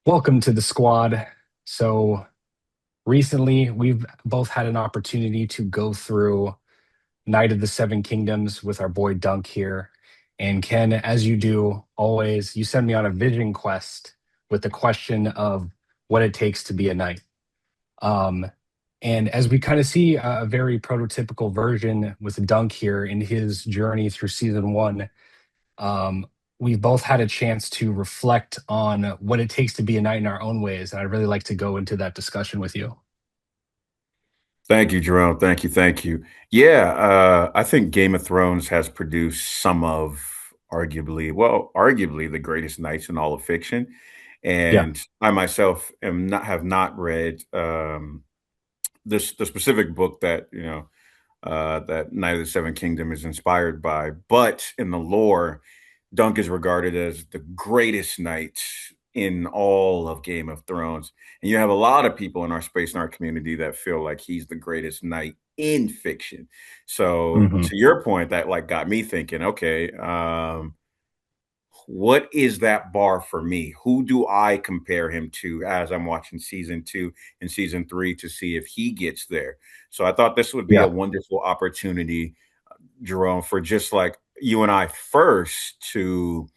Welcome to the squad. So recently, we've both had an opportunity to go through Night of the Seven Kingdoms with our boy Dunk here. And Ken, as you do always, you send me on a vision quest with the question of what it takes to be a knight. Um, and as we kind of see a very prototypical version with Dunk here in his journey through season one, um, we've both had a chance to reflect on what it takes to be a knight in our own ways. And I'd really like to go into that discussion with you. Thank you, Jerome. Thank you. Thank you. Yeah, I think Game of Thrones has produced some of arguably the greatest knights in all of fiction. Yeah. And I myself have not read the specific book that that Knight of the Seven Kingdom is inspired by, but in the lore, Dunk is regarded as the greatest knight in all of Game of Thrones. And you have a lot of people in our space and our community that feel like he's the greatest knight in fiction. So Hmm. to your point, that like got me thinking, okay, what is that bar for me? Who do I compare him to as I'm watching season two and season three to see if he gets there? So I thought this would be a Yeah. wonderful opportunity, Jerome, for just like you and I first to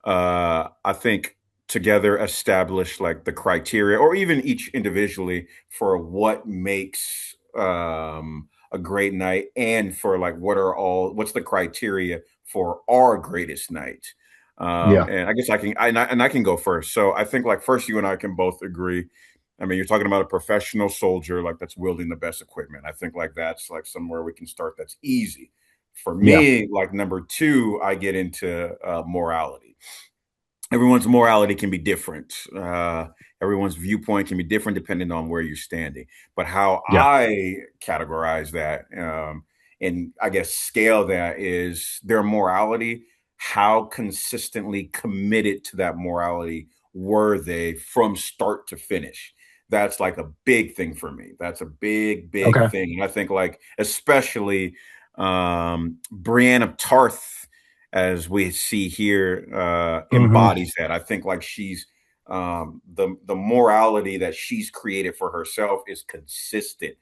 I think together establish like the criteria or even each individually for what makes a great night and for like what's the criteria for our greatest night. Yeah. And I guess I can go first. So I think like first you and I can both agree. I mean, you're talking about a professional soldier like that's wielding the best equipment. I think like that's like somewhere we can start. That's easy. For Yeah. me, like number two, I get into morality. Everyone's morality can be different. Everyone's viewpoint can be different depending on where you're standing. But how Yeah. I categorize that and I guess scale that is their morality, how consistently committed to that morality were they from start to finish? That's like a big thing for me. That's a big Okay. thing. And I think like especially Brienne of Tarth as we see here Hmm. embodies that. I think like she's the morality that she's created for herself is consistent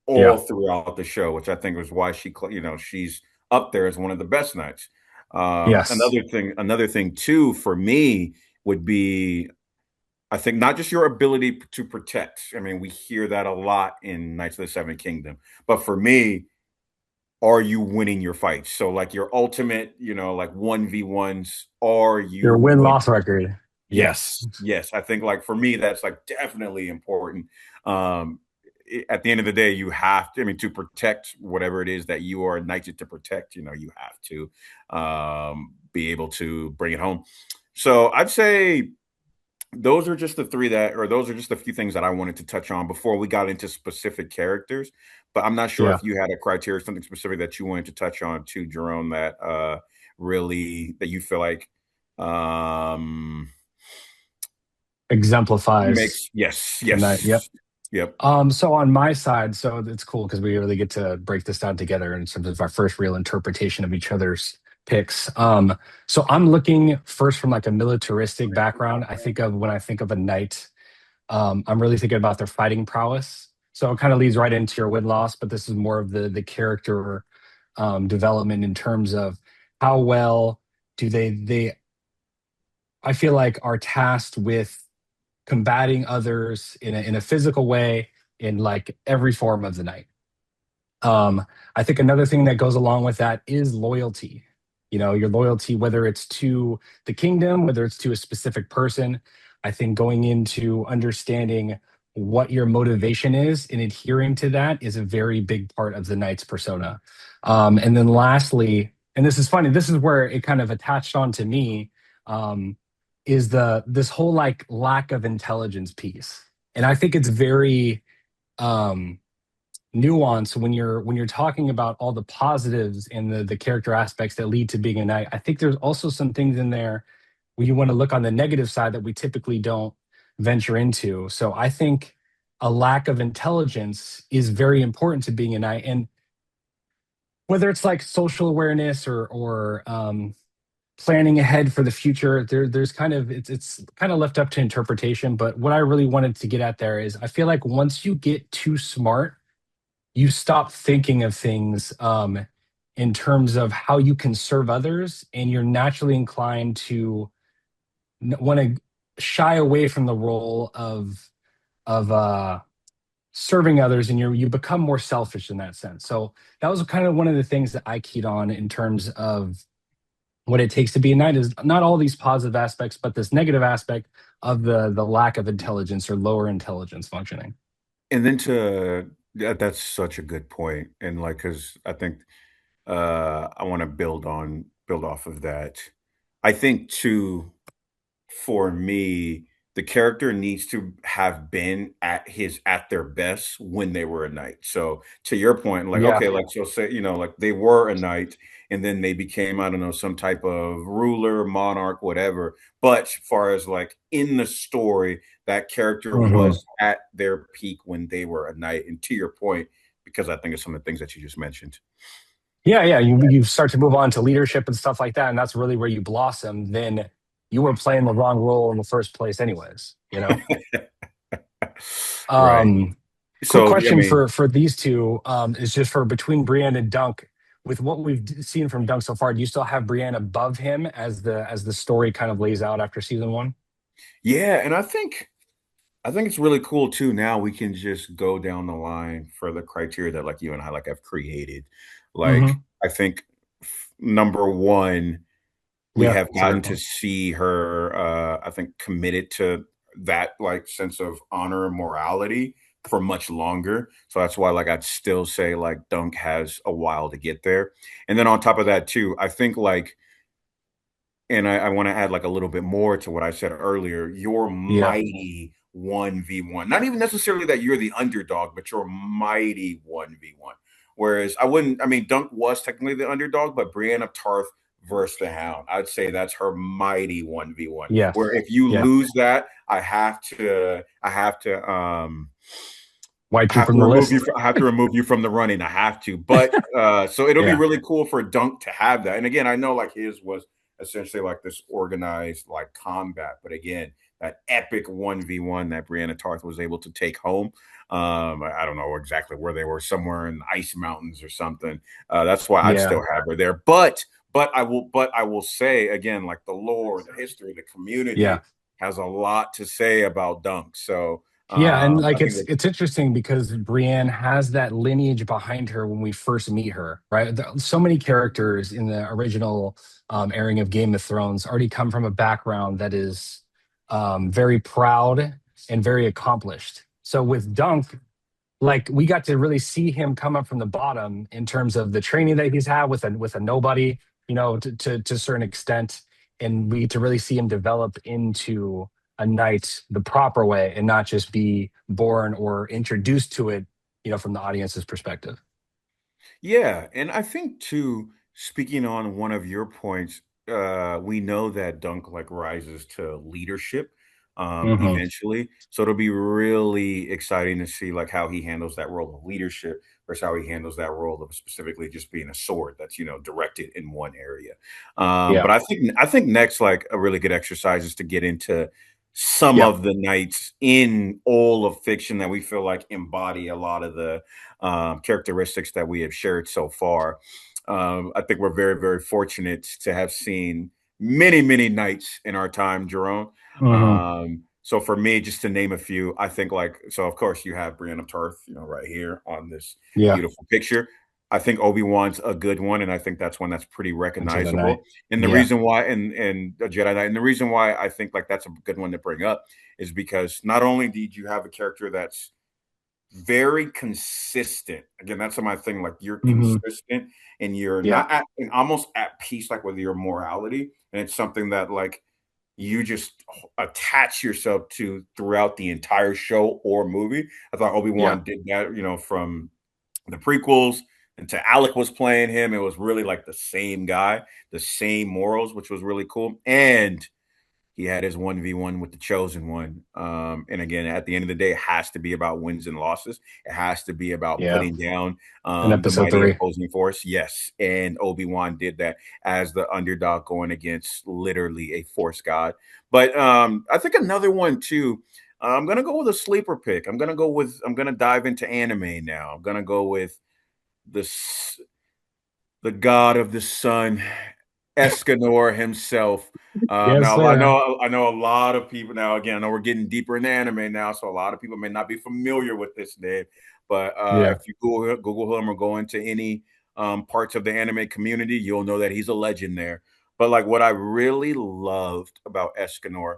all Yeah. throughout the show, which I think is why she's up there as one of the best knights. Yes. Another thing too for me would be I think not just your ability to protect. I mean, we hear that a lot in Knights of the Seven Kingdom, but for me, are you winning your fights? So like your ultimate, like 1v1s, are you Your winning? win-loss record. Yes. Yes. Yes. I think like for me, that's like definitely important. Um, at the end of the day, you have to, I mean, to protect whatever it is that you are knighted to protect, you have to be able to bring it home. So I'd say those are just the three that, or those are just a few things that I wanted to touch on before we got into specific characters. But I'm not sure Yeah. if you had a criteria, something specific that you wanted to touch on too, Jerome, that really that you feel like um Exemplifies makes yes, the night. Yep. yes, yep. So on my side, so it's cool because we really get to break this down together in terms of our first real interpretation of each other's picks. So I'm looking first from like a militaristic background. I think of when I think of a knight, I'm really thinking about their fighting prowess. So it kind of leads right into your win loss, but this is more of the character development in terms of how well do they I feel like are tasked with combating others in a physical way in like every form of the night. I think another thing that goes along with that is loyalty. You know, your loyalty, whether it's to the kingdom, whether it's to a specific person. I think going into understanding what your motivation is and adhering to that is a very big part of the knight's persona. And then lastly, and this is funny, this is where it kind of attached on to me, um, is this whole like lack of intelligence piece. And I think it's very um nuance when you're talking about all the positives and the character aspects that lead to being a knight. I think there's also some things in there where you want to look on the negative side that we typically don't venture into. So I think a lack of intelligence is very important to being a knight. And whether it's like social awareness or planning ahead for the future. There's kind of it's kind of left up to interpretation. But what I really wanted to get at there is I feel like once you get too smart, you stop thinking of things in terms of how you can serve others, and you're naturally inclined to want to shy away from the role of serving others, and you become more selfish in that sense. So that was kind of one of the things that I keyed on in terms of what it takes to be a knight is not all these positive aspects, but this negative aspect of the lack of intelligence or lower intelligence functioning. And then to that's such a good point, and like, because I think I want to build off of that. I think too, for me, the character needs to have been at their best when they were a knight. So to your point, like, Yeah. okay, like, so say, like they were a knight and then they became, I don't know, some type of ruler, monarch, whatever. But as far as like in the story, that character Mhm. was at their peak when they were a knight. And to your point, because I think of some of the things that you just mentioned. Yeah, yeah. You start to move on to leadership and stuff like that, and that's really where you blossom. Then you were playing the wrong role in the first place, anyways. You know. Right. Um, Quick So, I question mean, for these two is just for between Brienne and Dunk. With what we've seen from Dunk so far, do you still have Brienne above him as the story kind of lays out after season one? yeah, and I think it's really cool too. Now we can just go down the line for the criteria that like you and I like have created. Like Hmm. I think number one, we Yeah, have that's a gotten great to point. see her I think committed to that like sense of honor and morality for much longer. So that's why like I'd still say like Dunk has a while to get there. And then on top of that too, I think like and I want to add like a little bit more to what I said earlier. You're Yeah. mighty 1v1. Not even necessarily that you're the underdog, but you're mighty 1v1. Whereas I mean, Dunk was technically the underdog, but Brienne of Tarth versus the Hound, I'd say that's her mighty 1v1. Yes. Where if you Yeah. lose that, Wipe you from the list. I have to remove you from the running. I have to. But so it'll be Yeah. really cool for Dunk to have that. And again, I know like his was essentially like this organized like combat, but again, that epic 1v1 that Brianna Tarth was able to take home. I don't know exactly where they were, somewhere in the ice mountains or something. That's why I'd Yeah. still have her there. But I will say again, like the lore, the history, the Yeah. community has a lot to say about Dunk. So Yeah, and I like think it's interesting because Brienne has that lineage behind her when we first meet her, right? So many characters in the original airing of Game of Thrones already come from a background that is very proud and very accomplished. So with Dunk, like we got to really see him come up from the bottom in terms of the training that he's had with a nobody, to a certain extent, and we get to really see him develop into a knight the proper way and not just be born or introduced to it, from the audience's perspective. Yeah, and I think too, speaking on one of your points, we know that Dunk like rises to leadership Hmm. eventually. So it'll be really exciting to see like how he handles that role of leadership versus how he handles that role of specifically just being a sword that's directed in one area. Yeah. But I think next like a really good exercise is to get into some Yeah. of the knights in all of fiction that we feel like embody a lot of the characteristics that we have shared so far. I think we're very, very fortunate to have seen many, many nights in our time, Jerome. Hmm. So for me, just to name a few, I think like so. Of course, you have Brienne of Tarth, right here on this Yeah. beautiful picture. I think Obi-Wan's a good one, and I think that's one that's pretty A Jedi Knight. recognizable. And the Yeah. reason why, and a Jedi Knight, and the reason why I think like that's a good one to bring up is because not only did you have a character that's very consistent. Again, that's my thing. Like you're Hmm. consistent and you're Yeah. not at and almost at peace, like with your morality. And it's something that like you just attach yourself to throughout the entire show or movie. I thought Yeah. Obi-Wan did that, from the prequels until Alec was playing him. It was really like the same guy, the same morals, which was really cool. And He had his 1v1 with the chosen one. And again, at the end of the day, it has to be about wins and losses. It has to be about Yeah. putting down In the episode mighty 3. opposing force. Yes. And Obi-Wan did that as the underdog going against literally a force god. But I think another one too. I'm gonna go with a sleeper pick. I'm gonna dive into anime now. I'm gonna go with this the god of the sun, Escanor himself. Yes, Now I sir. know I know a lot of people now. Again, I know we're getting deeper in anime now, so a lot of people may not be familiar with this name. But Yeah. if you Google him or go into any parts of the anime community, you'll know that he's a legend there. But like what I really loved about Escanor,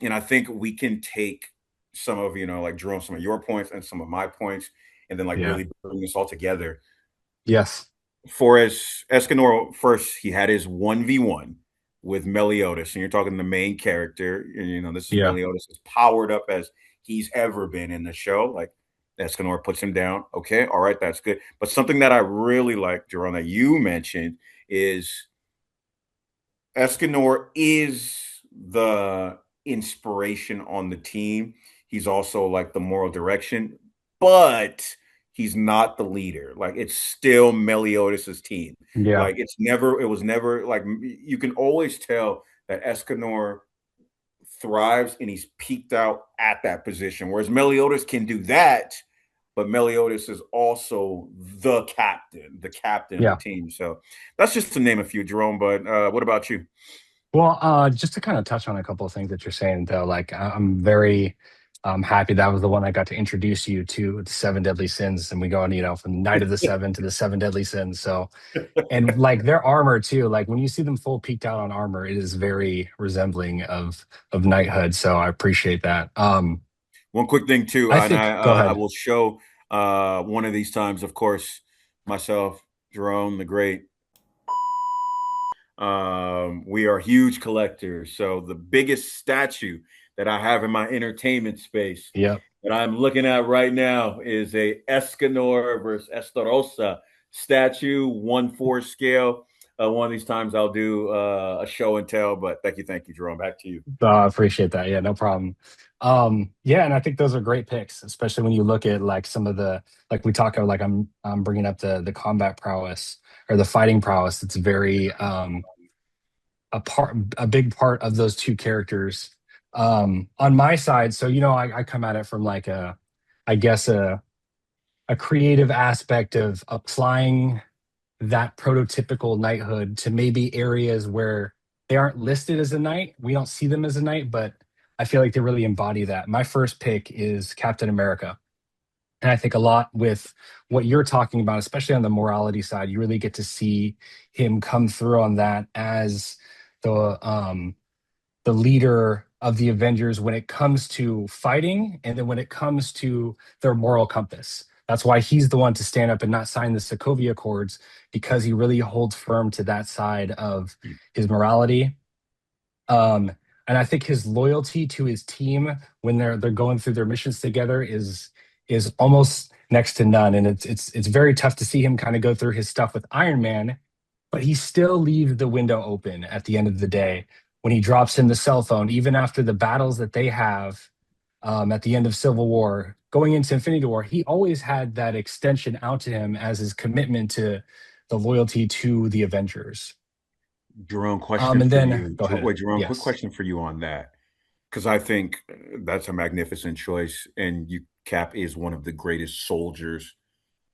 and I think we can take some of like Jerome, some of your points and some of my points, and then like Yeah. really bring this all together Yes. for as Escanor first, he had his 1v1 with Meliodas, and you're talking the main character. And this is Yeah. Meliodas as powered up as he's ever been in the show. Like Escanor puts him down. Okay, all right, that's good. But something that I really like, Jerome, that you mentioned is Escanor is the inspiration on the team. He's also like the moral direction, but he's not the leader. Like it's still Meliodas' team. Yeah. Like it was never like you can always tell that Escanor thrives and he's peaked out at that position. Whereas Meliodas can do that, but Meliodas is also the captain of the Yeah. team. So that's just to name a few, Jerome. But what about you? Well, just to kind of touch on a couple of things that you're saying, though, like I'm very happy that was the one I got to introduce you to the seven deadly sins, and we go on, from Night of the Seven to the seven deadly sins. So, and like their armor too, like when you see them full peaked out on armor, it is very resembling of knighthood. So I appreciate that. One quick thing too, I and think go I ahead. will show one of these times, of course, myself, Jerome the Great. We are huge collectors, so the biggest statue that I have in my entertainment space Yep. that I'm looking at right now is a Escanor versus Estarossa statue, 1/4 scale. One of these times I'll do a show and tell. But thank you, Jerome. Back to you. I appreciate that. Yeah, no problem. Yeah, and I think those are great picks, especially when you look at like some of the like we talk about. Like I'm bringing up the combat prowess or the fighting prowess. It's very a big part of those two characters. On my side, so I come at it from like I guess a creative aspect of applying that prototypical knighthood to maybe areas where they aren't listed as a knight. We don't see them as a knight, but I feel like they really embody that. My first pick is Captain America. And I think a lot with what you're talking about, especially on the morality side, you really get to see him come through on that as the leader of the Avengers when it comes to fighting and then when it comes to their moral compass. That's why he's the one to stand up and not sign the Sokovia Accords because he really holds firm to that side of his morality. Um, and I think his loyalty to his team when they're going through their missions together is almost next to none. And it's very tough to see him kind of go through his stuff with Iron Man, but he still leaves the window open at the end of the day when he drops him the cell phone, even after the battles that they have at the end of Civil War, going into Infinity War, he always had that extension out to him as his commitment to the loyalty to the Avengers. Jerome, question And for then you. go ahead. Wait, Jerome, quick Yes. question for you on that. Because I think that's a magnificent choice. And you, Cap is one of the greatest soldiers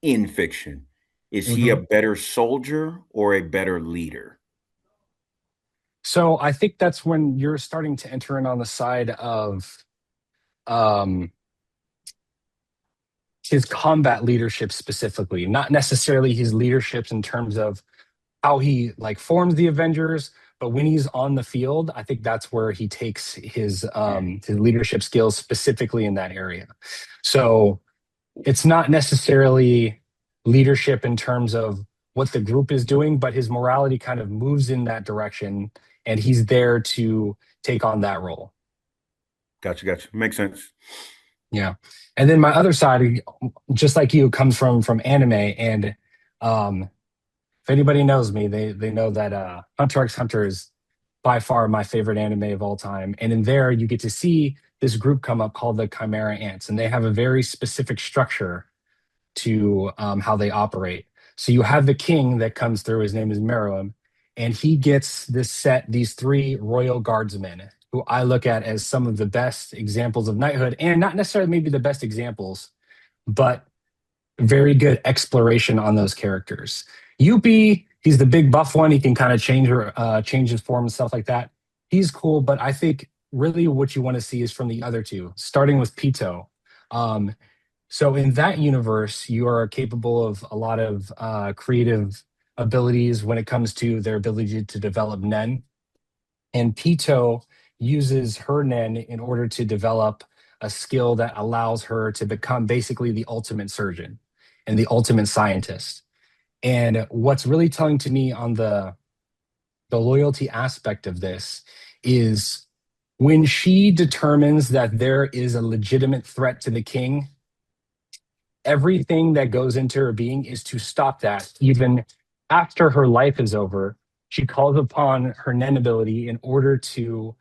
in fiction. Is he a Mhm. better soldier or a better leader? So I think that's when you're starting to enter in on the side of um, his combat leadership specifically, not necessarily his leaderships in terms of how he like forms the Avengers, but when he's on the field, I think that's where he takes his leadership skills specifically in that area. So it's not necessarily leadership in terms of what the group is doing, but his morality kind of moves in that direction, and he's there to take on that role. Gotcha. Makes sense. Yeah. And then my other side, just like you, comes from anime. And if anybody knows me, they know that Hunter x Hunter is by far my favorite anime of all time. And in there, you get to see this group come up called the Chimera Ants, and they have a very specific structure to how they operate. So you have the king that comes through. His name is Meruem, and he gets these three royal guardsmen, who I look at as some of the best examples of knighthood, and not necessarily maybe the best examples, but very good exploration on those characters. Yuppie, he's the big buff one. He can kind of change his form and stuff like that. He's cool, but I think really what you want to see is from the other two, starting with Pito. Um, so in that universe, you are capable of a lot of creative abilities when it comes to their ability to develop Nen. And Pito uses her Nen in order to develop a skill that allows her to become basically the ultimate surgeon and the ultimate scientist. And what's really telling to me on the loyalty aspect of this is when she determines that there is a legitimate threat to the king, everything that goes into her being is to stop that. Even after her life is over, she calls upon her Nen ability in order to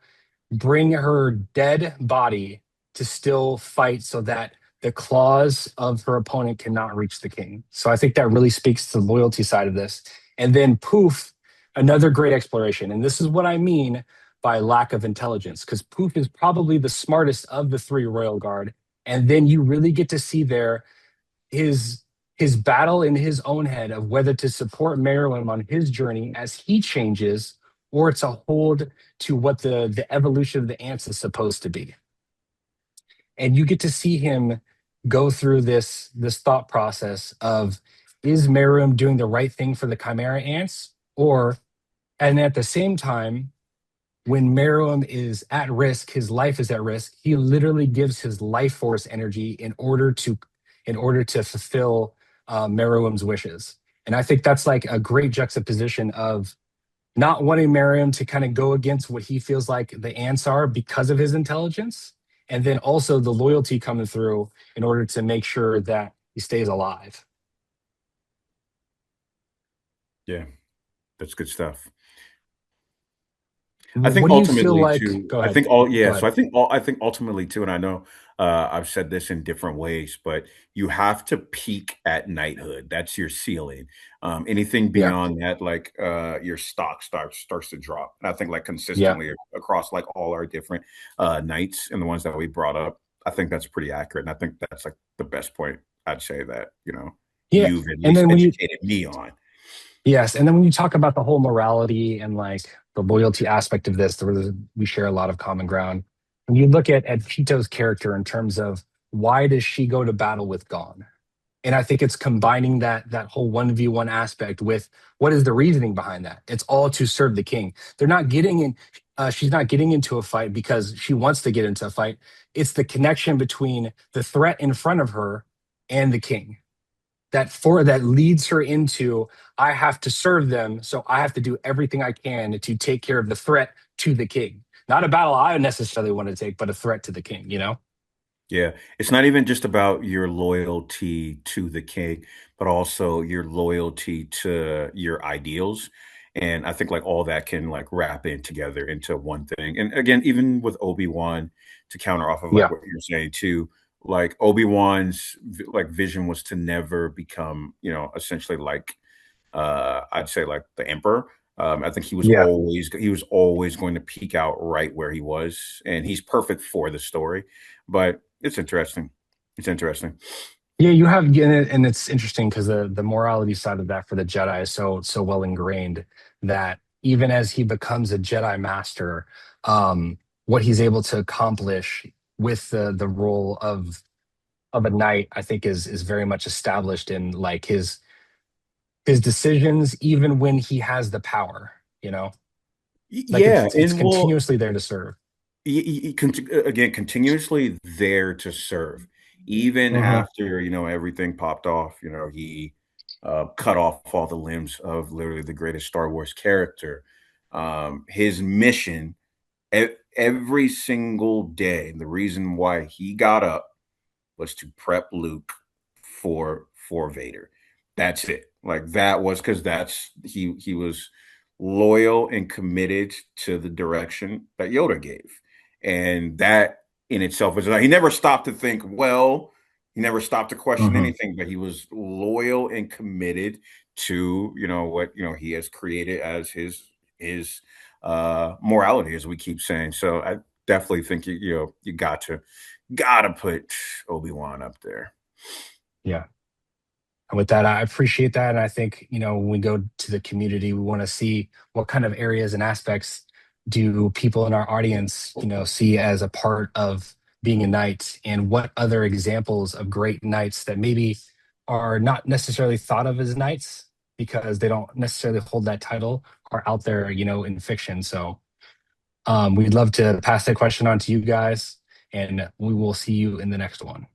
bring her dead body to still fight so that the claws of her opponent cannot reach the king. So I think that really speaks to the loyalty side of this. And then Poof, another great exploration. And this is what I mean by lack of intelligence, because Poof is probably the smartest of the three royal guard. And then you really get to see there his his battle in his own head of whether to support Maryland on his journey as he changes or to hold to what the evolution of the ants is supposed to be. And you get to see him go through this thought process of is Meruem doing the right thing for the Chimera ants? Or and at the same time, when Meruem is at risk, his life is at risk, he literally gives his life force energy in order to fulfill Meruem's wishes. And I think that's like a great juxtaposition of not wanting Miriam to kind of go against what he feels like the ants are because of his intelligence, and then also the loyalty coming through in order to make sure that he stays alive. Yeah, that's good stuff. I think What do you feel ultimately like? too, Go I ahead. think all Go yeah, so ahead. I think ultimately too, and I know I've said this in different ways, but you have to peak at knighthood. That's your ceiling. Anything Yeah. beyond that, like your stock starts to drop. And I think like Yeah. consistently across like all our different knights and the ones that we brought up, I think that's pretty accurate. And I think that's like the best point I'd say that, Yeah. you've at And least then when you educated me on. Yes, and then when you talk about the whole morality and like the loyalty aspect of this, we share a lot of common ground. When you look at Pito's character in terms of why does she go to battle with Gon? And I think it's combining that whole 1v1 aspect with what is the reasoning behind that? It's all to serve the king. They're not getting in. She's not getting into a fight because she wants to get into a fight. It's the connection between the threat in front of her and the king that leads her into I have to serve them, so I have to do everything I can to take care of the threat to the king. Not a battle I necessarily want to take, but a threat to the king, you know? Yeah, it's not even just about your loyalty to the king, but also your loyalty to your ideals. And I think like all that can like wrap in together into one thing. And again, even with Obi-Wan, to counter off of like Yeah. what you're saying too, like Obi-Wan's like vision was to never become, essentially like I'd say like the emperor. I think Yeah. he was always going to peak out right where he was, and he's perfect for the story. But it's interesting. It's interesting. Yeah, you have, and it's interesting because the morality side of that for the Jedi is so well ingrained that even as he becomes a Jedi master, what he's able to accomplish with the role of a knight, I think is very much established in like his decisions, even when he has the power. You know, like Yeah, it's and well, continuously there to serve. again, continuously there to serve, even Hmm. after everything popped off. He cut off all the limbs of literally the greatest Star Wars character. His mission every single day. The reason why he got up was to prep Luke for Vader. That's it. Like that was because he was loyal and committed to the direction that Yoda gave. And that in itself is, he never stopped to think, well, he never stopped to question Hmm. anything, but he was loyal and committed to, what, he has created as his morality, as we keep saying. So I definitely think you gotta put Obi-Wan up there. Yeah. And with that, I appreciate that. And I think, when we go to the community, we want to see what kind of areas and aspects do people in our audience, see as a part of being a knight, and what other examples of great knights that maybe are not necessarily thought of as knights because they don't necessarily hold that title are out there, in fiction. So we'd love to pass that question on to you guys, and we will see you in the next one.